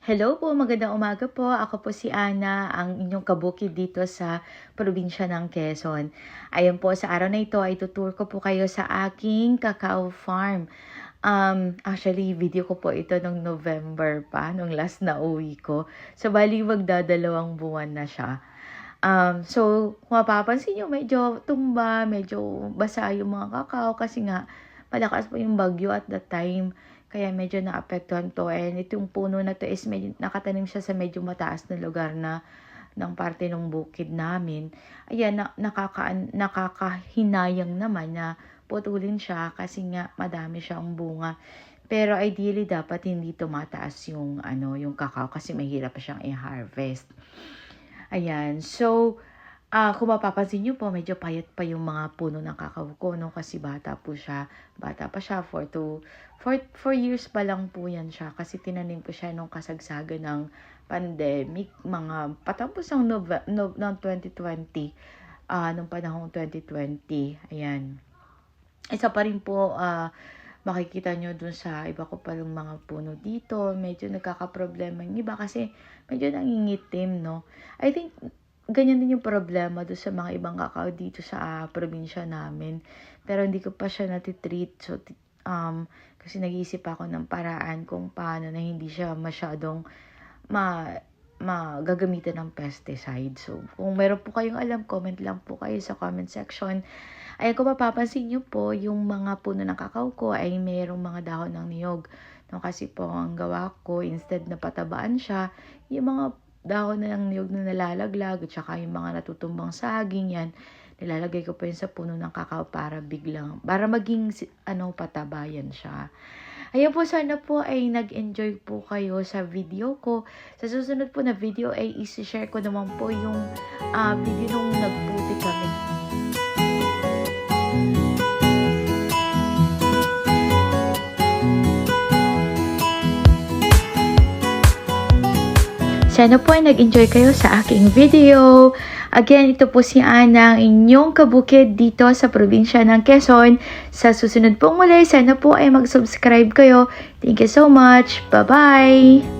Hello po, magandang umaga po. Ako po si Ana, ang inyong kabukid dito sa probinsya ng Quezon. Ayan po, sa araw na ito ay tutur ko po kayo sa aking cacao farm. Actually, video ko po ito nung November pa, nung last na uwi ko. So, bali magdadalawang buwan na siya. So, kung mapapansin nyo, medyo tumba, medyo basa yung mga kakao kasi nga malakas po yung bagyo at that time. Kaya medyo naapektuhan to. And itong puno na to is medyo, nakatanim siya sa medyo mataas na lugar na ng parte ng bukid namin. Ayan, nakakahinayang naman na putulin siya kasi nga madami siyang bunga. Pero ideally dapat hindi tumataas yung yung kakao kasi mahirap pa siyang i-harvest. Ayan. So, kung mapapansin niyo po, medyo payat pa yung mga puno ng kakao ko, no? Kasi bata pa siya, 4 years pa lang po yan siya. Kasi tinanim ko siya nung kasagsagan ng pandemic, mga patapos ng 2020, nung panahong 2020. Ayan. Isa pa rin po, makikita nyo dun sa iba ko palang mga puno dito, medyo nagkakaproblema yung iba kasi medyo nangingitim, no? I think, ganyan din yung problema doon sa mga ibang kakao dito sa probinsya namin. Pero hindi ko pa siya natitreat. So, kasi nag-iisip ako ng paraan kung paano na hindi siya masyadong gagamitan ng pesticide. So, kung meron po kayong alam, comment lang po kayo sa comment section. Ayan, kung mapapansin nyo po, yung mga puno ng kakao ko ay mayroong mga dahon ng niyog. No, kasi po ang gawa ko, instead na patabaan siya, yung mga dahon na ng niyog na nalalaglag at saka yung mga natutumbang saging yan, nilalagay ko pa yun sa puno ng kakao para maging patabayan siya. Ayan po, sana po ay nag-enjoy po kayo sa video ko. Sa susunod po na video ay isi-share ko naman po yung video nung nagputi kami. Sana po ay nag-enjoy kayo sa aking video. Again, ito po si Ana, ang inyong kabukid dito sa probinsya ng Quezon. Sa susunod pong muli, sana po ay mag-subscribe kayo. Thank you so much. Bye-bye!